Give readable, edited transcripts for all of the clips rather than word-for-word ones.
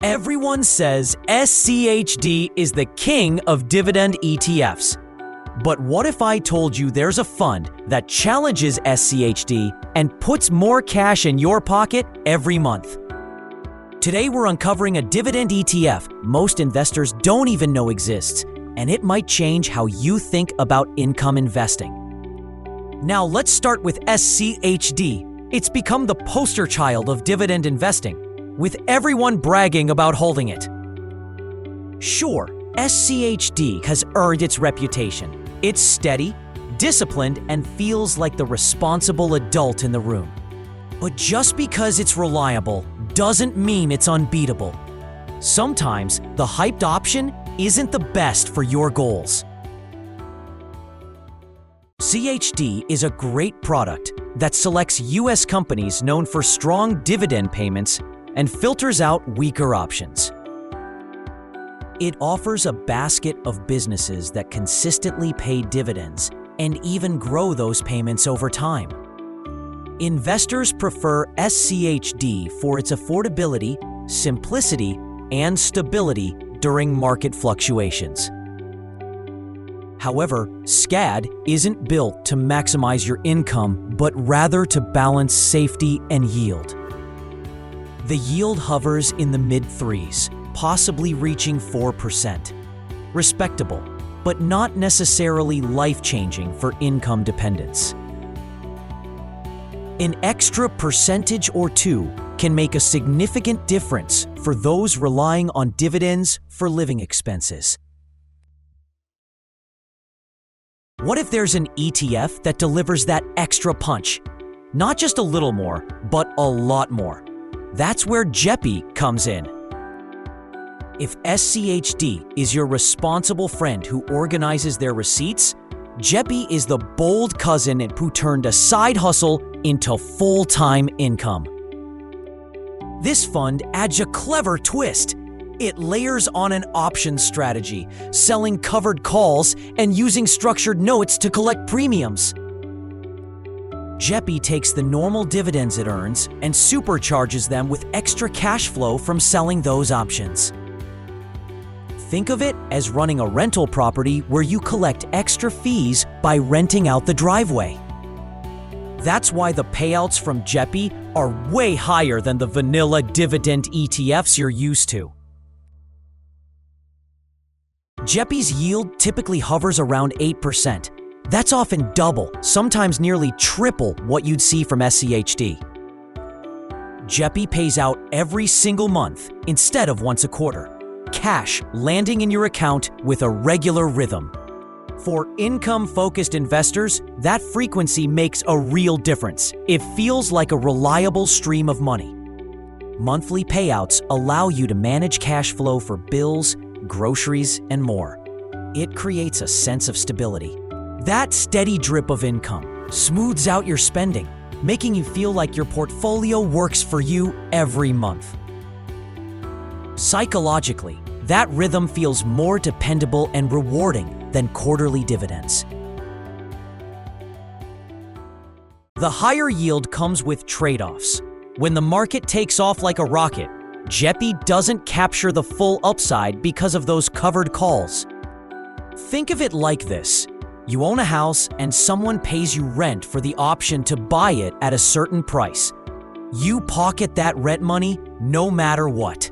Everyone says SCHD is the king of dividend ETFs. But what if I told you there's a fund that challenges SCHD and puts more cash in your pocket every month? Today we're uncovering a dividend ETF most investors don't even know exists, and it might change how you think about income investing. Now let's start with SCHD. It's become the poster child of dividend investing, with everyone bragging about holding it. Sure, SCHD has earned its reputation. It's steady, disciplined, and feels like the responsible adult in the room. But just because it's reliable doesn't mean it's unbeatable. Sometimes the hyped option isn't the best for your goals. SCHD is a great product that selects U.S. companies known for strong dividend payments and filters out weaker options. It offers a basket of businesses that consistently pay dividends and even grow those payments over time. Investors prefer SCHD for its affordability, simplicity, and stability during market fluctuations. However, SCHD isn't built to maximize your income, but rather to balance safety and yield. The yield hovers in the mid-threes, possibly reaching 4%. Respectable, but not necessarily life-changing for income dependence. An extra percentage or two can make a significant difference for those relying on dividends for living expenses. What if there's an ETF that delivers that extra punch? Not just a little more, but a lot more. That's where SCHD comes in. If SCHD is your responsible friend who organizes their receipts, SCHD is the bold cousin who turned a side hustle into full-time income. This fund adds a clever twist. It layers on an option strategy, selling covered calls and using structured notes to collect premiums. SCHD takes the normal dividends it earns and supercharges them with extra cash flow from selling those options. Think of it as running a rental property where you collect extra fees by renting out the driveway. That's why the payouts from SCHD are way higher than the vanilla dividend ETFs you're used to. SCHD's yield typically hovers around 8%. That's often double, sometimes nearly triple what you'd see from SCHD. SCHD pays out every single month instead of once a quarter. Cash landing in your account with a regular rhythm. For income-focused investors, that frequency makes a real difference. It feels like a reliable stream of money. Monthly payouts allow you to manage cash flow for bills, groceries, and more. It creates a sense of stability. That steady drip of income smooths out your spending, making you feel like your portfolio works for you every month. Psychologically, that rhythm feels more dependable and rewarding than quarterly dividends. The higher yield comes with trade-offs. When the market takes off like a rocket, SCHD doesn't capture the full upside because of those covered calls. Think of it like this. You own a house and someone pays you rent for the option to buy it at a certain price. You pocket that rent money no matter what.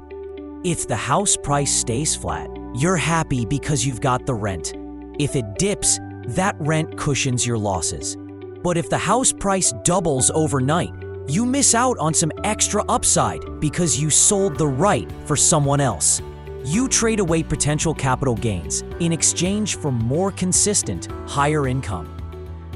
If the house price stays flat, you're happy because you've got the rent. If it dips, that rent cushions your losses. But if the house price doubles overnight, you miss out on some extra upside because you sold the right for someone else. You trade away potential capital gains in exchange for more consistent, higher income.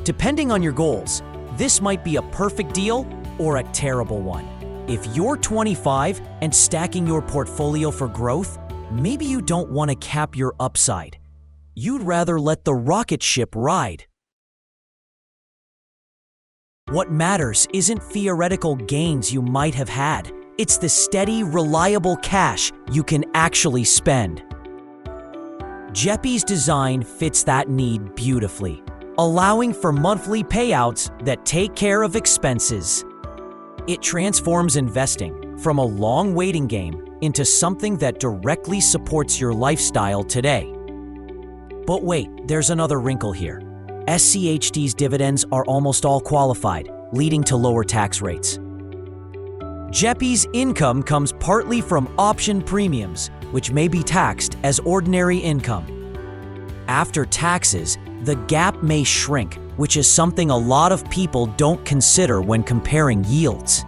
Depending on your goals, this might be a perfect deal or a terrible one. If you're 25 and stacking your portfolio for growth, maybe you don't want to cap your upside. You'd rather let the rocket ship ride. What matters isn't theoretical gains you might have had. It's the steady, reliable cash you can actually spend. SCHD's design fits that need beautifully, allowing for monthly payouts that take care of expenses. It transforms investing from a long waiting game into something that directly supports your lifestyle today. But wait, there's another wrinkle here. SCHD's dividends are almost all qualified, leading to lower tax rates. JEPI's income comes partly from option premiums, which may be taxed as ordinary income. After taxes, the gap may shrink, which is something a lot of people don't consider when comparing yields.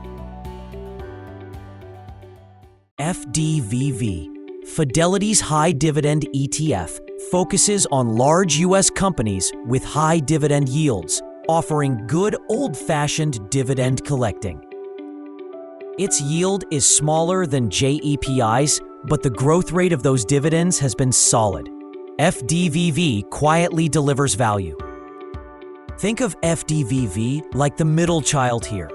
FDVV, Fidelity's high dividend ETF, focuses on large U.S. companies with high dividend yields, offering good old-fashioned dividend collecting. Its yield is smaller than JEPI's, but the growth rate of those dividends has been solid. FDVV quietly delivers value. Think of FDVV like the middle child here.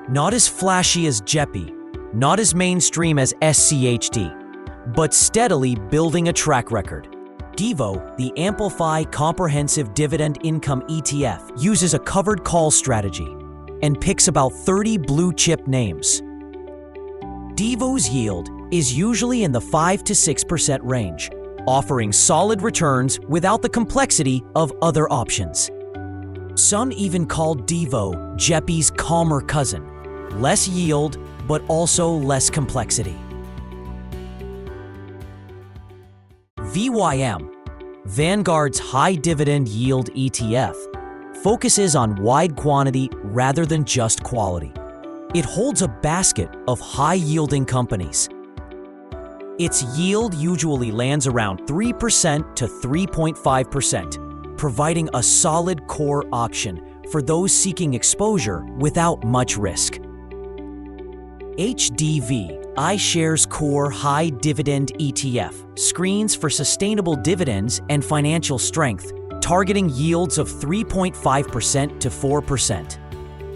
Not as flashy as JEPI, not as mainstream as SCHD, but steadily building a track record. DIVO, the Amplify Comprehensive Dividend Income ETF, uses a covered call strategy and picks about 30 blue-chip names. DIVO's yield is usually in the 5 to 6% range, offering solid returns without the complexity of other options. Some even call DIVO JEPI's calmer cousin. Less yield, but also less complexity. VYM, Vanguard's high dividend yield ETF, focuses on wide quantity rather than just quality. It holds a basket of high-yielding companies. Its yield usually lands around 3% to 3.5%, providing a solid core option for those seeking exposure without much risk. HDV, iShares Core High Dividend ETF, screens for sustainable dividends and financial strength, targeting yields of 3.5% to 4%.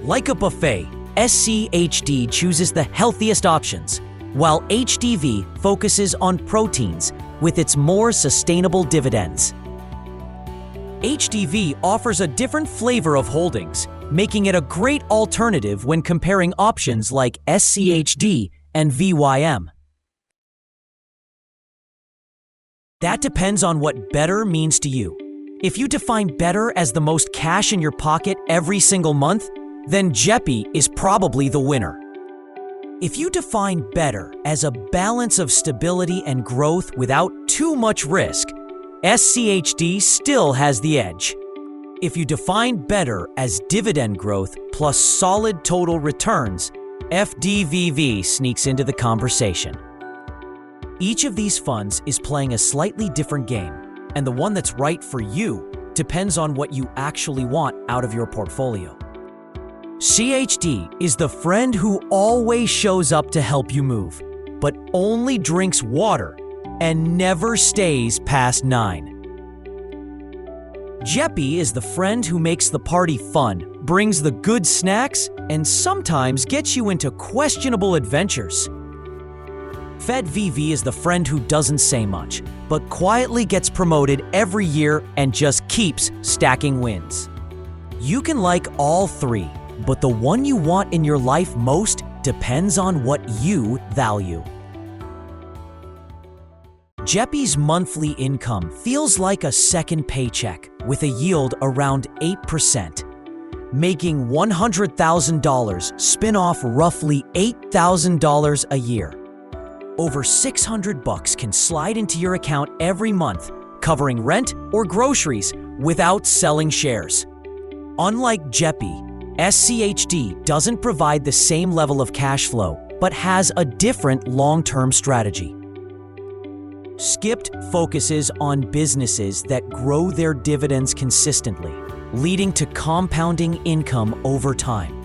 Like a buffet, SCHD chooses the healthiest options, while HDV focuses on proteins with its more sustainable dividends. HDV offers a different flavor of holdings, making it a great alternative when comparing options like SCHD and VYM. That depends on what better means to you. If you define better as the most cash in your pocket every single month, then JEPI is probably the winner. If you define better as a balance of stability and growth without too much risk, SCHD still has the edge. If you define better as dividend growth plus solid total returns, FDVV sneaks into the conversation. Each of these funds is playing a slightly different game, and the one that's right for you depends on what you actually want out of your portfolio. SCHD is the friend who always shows up to help you move, but only drinks water and never stays past 9. JEPI is the friend who makes the party fun, brings the good snacks, and sometimes gets you into questionable adventures. FedVV is the friend who doesn't say much, but quietly gets promoted every year and just keeps stacking wins. You can like all three, but the one you want in your life most depends on what you value. JEPI's monthly income feels like a second paycheck with a yield around 8%. Making $100,000 spin off roughly $8,000 a year. Over $600 can slide into your account every month, covering rent or groceries without selling shares. Unlike JEPI, SCHD doesn't provide the same level of cash flow, but has a different long-term strategy. Skipped focuses on businesses that grow their dividends consistently, leading to compounding income over time.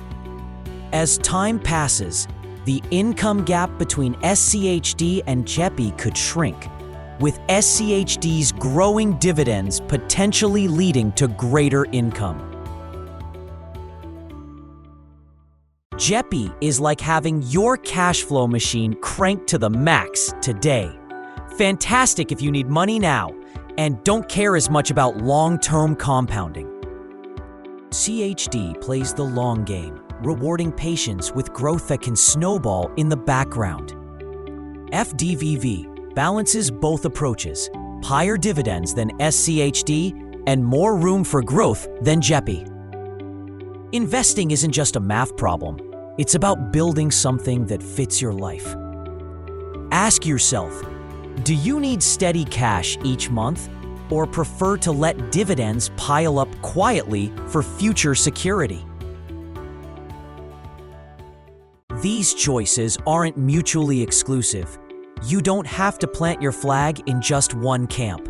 As time passes, the income gap between SCHD and JEPI could shrink, with SCHD's growing dividends potentially leading to greater income. JEPI is like having your cash flow machine cranked to the max today. Fantastic if you need money now and don't care as much about long-term compounding. SCHD plays the long game, rewarding patience with growth that can snowball in the background. FDVV balances both approaches, higher dividends than SCHD and more room for growth than JEPI. Investing isn't just a math problem, it's about building something that fits your life. Ask yourself, do you need steady cash each month or prefer to let dividends pile up quietly for future security? These choices aren't mutually exclusive. You don't have to plant your flag in just one camp.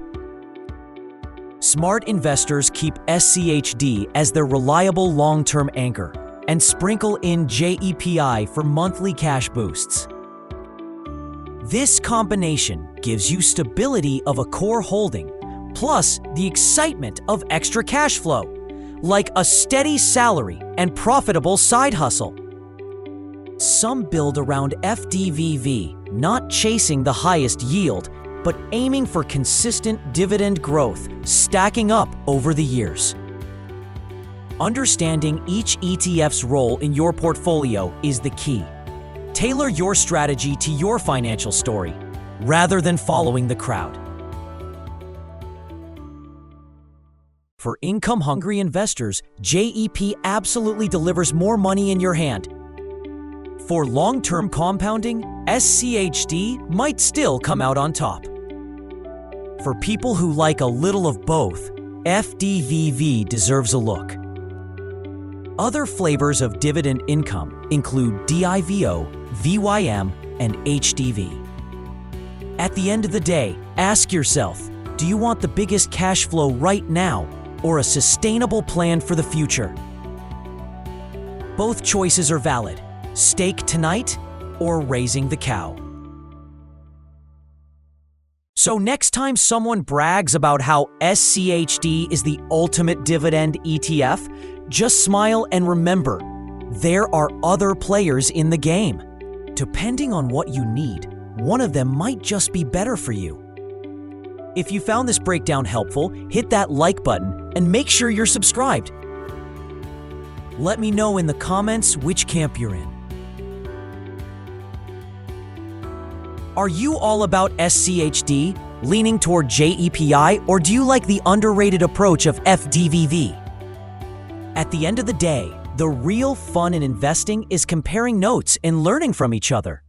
Smart investors keep SCHD as their reliable long-term anchor and sprinkle in JEPI for monthly cash boosts. This combination gives you stability of a core holding, plus the excitement of extra cash flow, like a steady salary and profitable side hustle. Some build around FDVV, not chasing the highest yield, but aiming for consistent dividend growth, stacking up over the years. Understanding each ETF's role in your portfolio is the key. Tailor your strategy to your financial story, rather than following the crowd. For income-hungry investors, JEP absolutely delivers more money in your hand. For long-term compounding, SCHD might still come out on top. For people who like a little of both, FDVV deserves a look. Other flavors of dividend income include DIVO, VYM, and HDV. At the end of the day, ask yourself, do you want the biggest cash flow right now or a sustainable plan for the future? Both choices are valid. Steak tonight or raising the cow. So next time someone brags about how SCHD is the ultimate dividend ETF, just smile and remember, there are other players in the game. Depending on what you need, one of them might just be better for you. If you found this breakdown helpful, hit that like button and make sure you're subscribed. Let me know in the comments which camp you're in. Are you all about SCHD, leaning toward JEPI, or do you like the underrated approach of FDVV? At the end of the day, the real fun in investing is comparing notes and learning from each other.